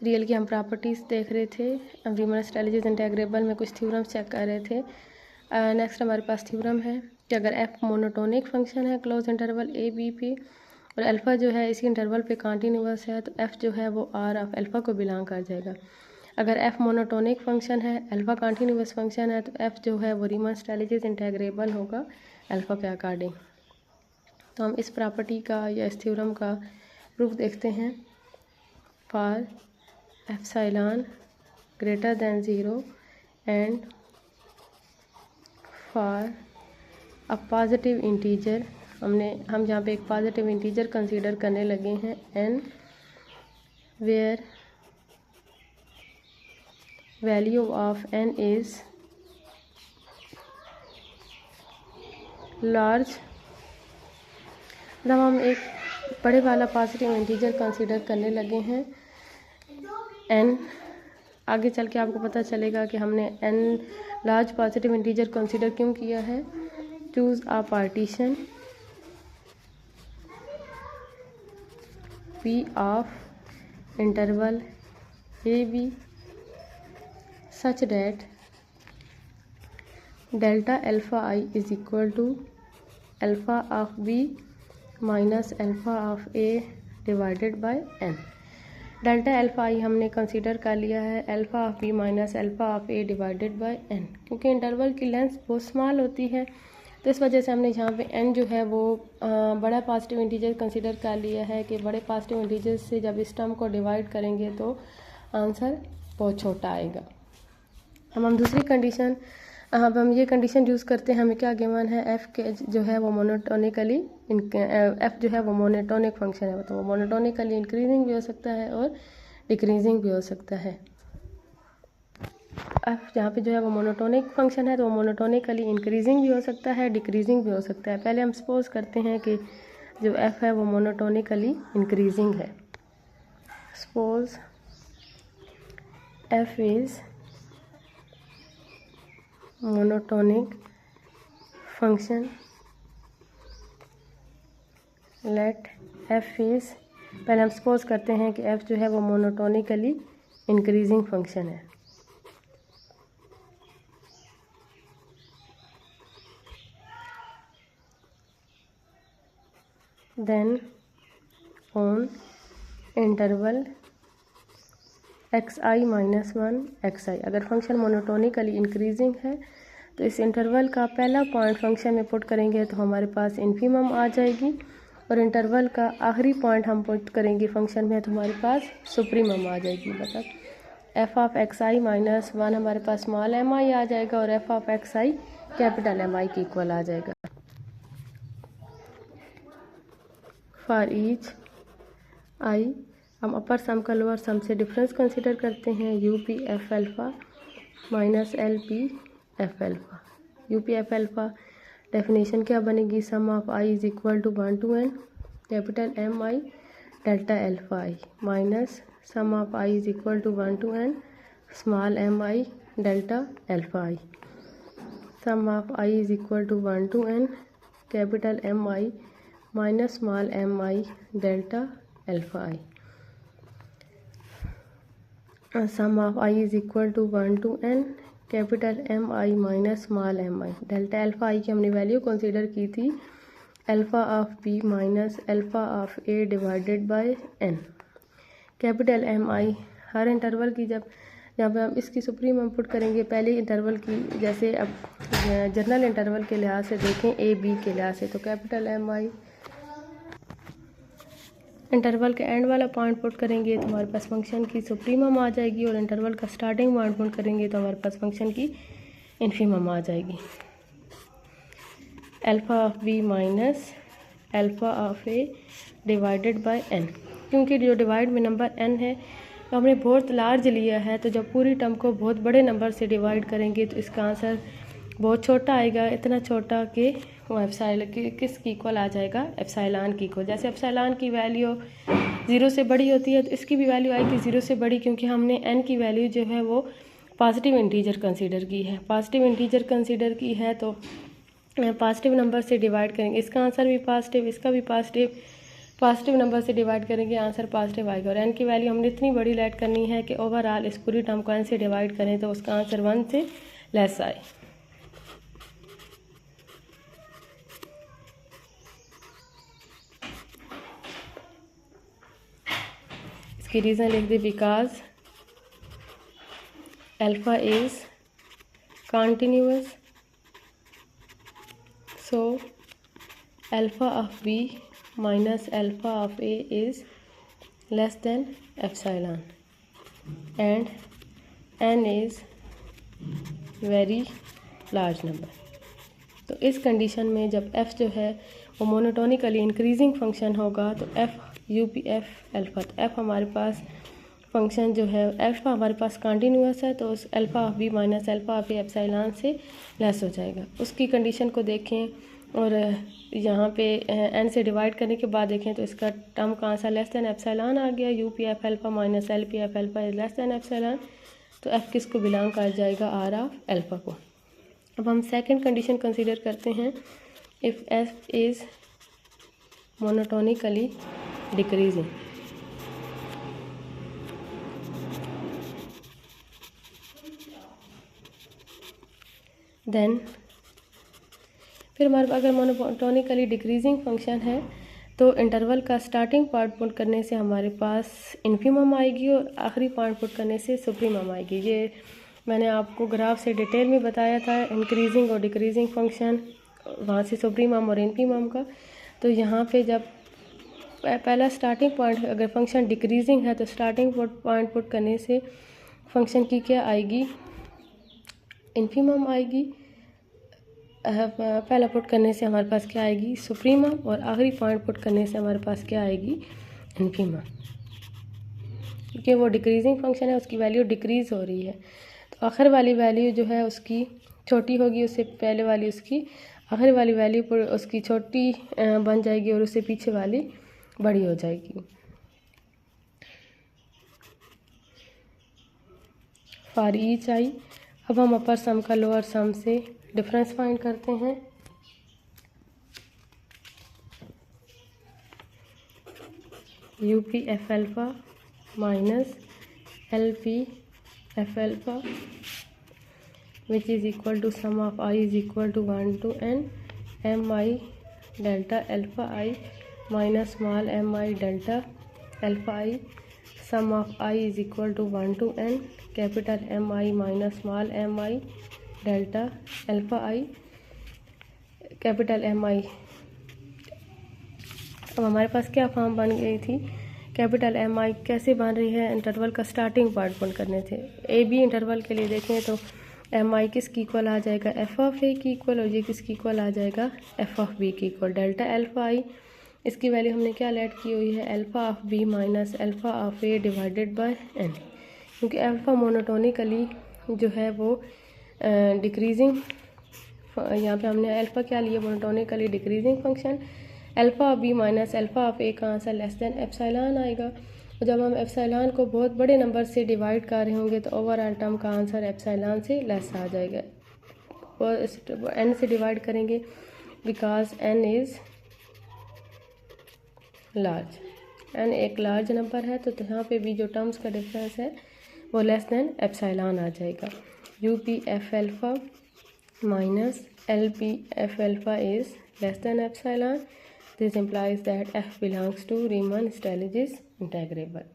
Real की हम properties देख रहे थे, रीमन स्ट्रेटजीज इंटेग्रेबल में कुछ थ्योरम्स चेक कर रहे थे। नेक्स्ट हमारे पास थ्योरम है कि अगर एफ मोनोटोनिक फंक्शन है क्लोज इंटरवल ए बी पे और अल्फ़ा जो है इसी इंटरवल पे कॉन्टीन्यूअस है, तो एफ जो है वो आर ऑफ अल्फ़ा को बिलोंग कर जाएगा। अगर एफ मोनोटोनिक फंक्शन है, अल्फ़ा कॉन्टीन्यूअस फंक्शन है, तो एफ जो है वो रीमन स्ट्रेटजीज इंटेग्रेबल होगा अल्फ़ा के अकॉर्डिंग। तो हम इस प्रॉपर्टी का या इस थ्योरम का प्रूफ देखते हैं। For epsilon greater than 0 and for a positive integer, हम जहाँ पे एक पॉजिटिव इंटीजर कंसीडर करने लगे हैं N, where value of N is large, जब हम एक बड़े वाला पॉजिटिव इंटीजर कंसीडर करने लगे हैं एन, आगे चल के आपको पता चलेगा कि हमने n large positive integer consider क्यों किया है। Choose a partition P of interval a b such that delta alpha i is equal to alpha of B minus alpha of A divided by n. Delta alpha i हमने consider कर लिया है alpha of B minus alpha of A divided by N, क्योंकि interval की length बहुत small होती है, तो इस वजह से हमने यहाँ पे एन जो है वो बड़ा पॉजिटिव इंटीजर कंसीडर कर लिया है कि बड़े पॉजिटिव इंटीजर से जब इस टर्म को डिवाइड करेंगे तो आंसर बहुत छोटा आएगा। हम दूसरी कंडीशन, अब हम ये कंडीशन यूज़ करते हैं, हमें क्या गिवन है एफ़ के जो है वो मोनोटोनिकली एफ़ जो है वो मोनोटोनिक फंक्शन है, तो वो मोनोटोनिकली इंक्रीजिंग भी हो सकता है और डिक्रीजिंग भी हो सकता है। एफ़ जहाँ पे जो है वो मोनोटोनिक फंक्शन है तो वो मोनोटोनिकली इंक्रीजिंग भी हो सकता है, डिक्रीजिंग भी हो सकता है। पहले हम सपोज करते हैं कि जो एफ़ है वो मोनोटोनिकली इंक्रीजिंग है। Suppose F is monotonic function, let F is, पहले हम सपोज करते हैं कि एफ जो है वो मोनोटोनिकली इंक्रीजिंग फंक्शन है। Then on interval x i minus 1 x i, अगर फंक्शन मोनोटोनिकली इंक्रीजिंग है तो इस इंटरवल का पहला पॉइंट फंक्शन में पुट करेंगे तो हमारे पास इन्फिमम आ जाएगी, और इंटरवल का आखिरी पॉइंट हम पुट करेंगे फंक्शन में तो हमारे पास सुप्रीमम आ जाएगी। मतलब f of x i minus 1 हमारे पास स्मॉल एम आई आ जाएगा और f of x i capital M i के इक्वल आ जाएगा। फॉर ईच आई हम अपर सम का लोअर सम से डिफरेंस कंसीडर करते हैं, U P F alpha minus L P F alpha. U P F alpha definition क्या बनेगी, sum of i is equal to 1 to n capital M i delta alpha i minus sum of i is equal to 1 to n small m i delta alpha i. Sum of i is equal to 1 to n capital M i minus small m i delta alpha i. Sum of i is equal to 1 to n capital M i minus small m i. Delta alpha i की हमने value consider की थी alpha of B minus alpha of A divided by n. Capital M i हर interval की जहाँ पे हम इसकी सुप्रीम हम पुट करेंगे, पहले इंटरवल की जैसे अब जनरल इंटरवल के लिहाज से देखें ए बी के लिहाज से, तो कैपिटल एम आई इंटरवल के एंड वाला पॉइंट पुट करेंगे तो हमारे पास फंक्शन की सुप्रीमम आ जाएगी, और इंटरवल का स्टार्टिंग पॉइंट पुट करेंगे तो हमारे पास फंक्शन की इन्फिमम आ जाएगी। Alpha of B minus alpha of A divided by N, क्योंकि जो डिवाइड में नंबर एन है तो हमने बहुत लार्ज लिया है, तो जब पूरी टर्म को बहुत बड़े नंबर से डिवाइड करेंगे तो इसका आंसर बहुत छोटा आएगा, इतना छोटा कि वो एप्सिलॉन किसकी इक्वल आ जाएगा, एप्सिलॉन की इक्वल। जैसे एप्सिलॉन की वैल्यू 0 से बड़ी होती है तो इसकी भी वैल्यू आएगी 0 से बड़ी, क्योंकि हमने n की वैल्यू जो है वो पॉजिटिव इंटीजर कंसीडर की है। पॉजिटिव इंटीजर कंसीडर की है तो पॉजिटिव नंबर से डिवाइड करेंगे, इसका आंसर भी पॉजिटिव, इसका भी पॉजिटिव, पॉजिटिव नंबर से डिवाइड करेंगे आंसर पॉजिटिव आएगा। और एन की वैल्यू हमने इतनी बड़ी लेट करनी है कि ओवरऑल इस पूरी टर्म को एन से डिवाइड करें तो उसका आंसर 1 से लेस आए। इसकी रीज़न लिख दे, because alpha is continuous, so alpha of b minus alpha of A is less than epsilon and n is very large number। तो इस कंडीशन में जब f जो है वो मोनोटोनिकली इंक्रीजिंग फंक्शन होगा तो f u p f alpha, तो f हमारे पास फंक्शन जो है अल्फ़ा हमारे पास कंटिन्यूअस है तो उस alpha of B minus alpha of A epsilon से लेस हो जाएगा। उसकी कंडीशन को देखें और यहाँ पे n से डिवाइड करने के बाद देखें तो इसका टर्म का आंसर लेस दैन एप्सिलॉन आ गया। You P F alpha minus L P F alpha is less than epsilon, तो f किसको बिलोंग कर जाएगा, आर ऑफ अल्फ़ा को। अब हम सेकंड कंडीशन कंसीडर करते हैं, if f is monotonically decreasing. Then फिर हमारे पास अगर मोनोटोनिकली डिक्रीजिंग फंक्शन है तो इंटरवल का स्टार्टिंग पॉइंट पुट करने से हमारे पास इन्फीमम आएगी और आखिरी पॉइंट पुट करने से सुप्रीमम आएगी। ये मैंने आपको ग्राफ से डिटेल में बताया था, इंक्रीजिंग और डिक्रीजिंग फंक्शन, वहाँ से सुप्रीमम और इन्फीमम का। तो यहाँ पे जब पहला स्टार्टिंग पॉइंट अगर फंक्शन डिक्रीजिंग है तो स्टार्टिंग पॉइंट पुट करने से फंक्शन की क्या आएगी, इन्फीमम आएगी। पहला पुट करने से हमारे पास क्या आएगी, सुप्रीमम, और आखिरी पॉइंट पुट करने से हमारे पास क्या आएगी, इन्फीमम। क्योंकि वो डिक्रीजिंग फंक्शन है उसकी वैल्यू डिक्रीज़ हो रही है तो आखिर वाली वैल्यू जो है उसकी छोटी होगी, उससे पहले वाली उसकी आखिर वाली वैल्यू पर उसकी छोटी बन जाएगी और उससे पीछे वाली बड़ी हो जाएगी। फॉर ईच आई, अब हम अपर सम का लोअर सम से डिफरेंस फाइंड करते हैं। U P F alpha minus L P F alpha which is equal to sum of i is equal to 1 to n M i delta alpha i minus small m i delta alpha i, sum of i is equal to 1 to n capital M i minus small m i delta alpha i capital M i. अब हमारे पास क्या form बन गई थी, capital M आई कैसे बन रही है, इंटरवल का स्टार्टिंग पॉइंट पुट करने थे। ए बी इंटरवल के लिए देखें तो एम आई किसकी इक्वल आ जाएगा, एफ ऑफ ए की इक्वल, और ये किसकी इक्वल आ जाएगा, एफ ऑफ बी की इक्वल। डेल्टा अल्फ़ा आई इसकी वैल्यू हमने क्या लेट की हुई है, alpha of B minus alpha of A divided by N, क्योंकि अल्फ़ा मोनोटोनिकली जो है वो डिक्रीजिंग, यहाँ पे हमने अल्फ़ा क्या लिया, monotonically decreasing function. Alpha of B minus alpha of a का आंसर लेस दैन एप्सिलॉन आएगा। और जब हम एप्सिलॉन को बहुत बड़े नंबर से डिवाइड कर रहे होंगे तो ओवरऑल टर्म का आंसर एप्सिलॉन से लेस आ जाएगा। और एन से डिवाइड करेंगे because N is large, N एक लार्ज नंबर है तो यहाँ पे भी जो टर्म्स का डिफरेंस है वो लेस दैन एप्सिलॉन आ जाएगा। You P F alpha minus LP F alpha is less than epsilon. This implies that F belongs to Riemann-Stieltjes integrable.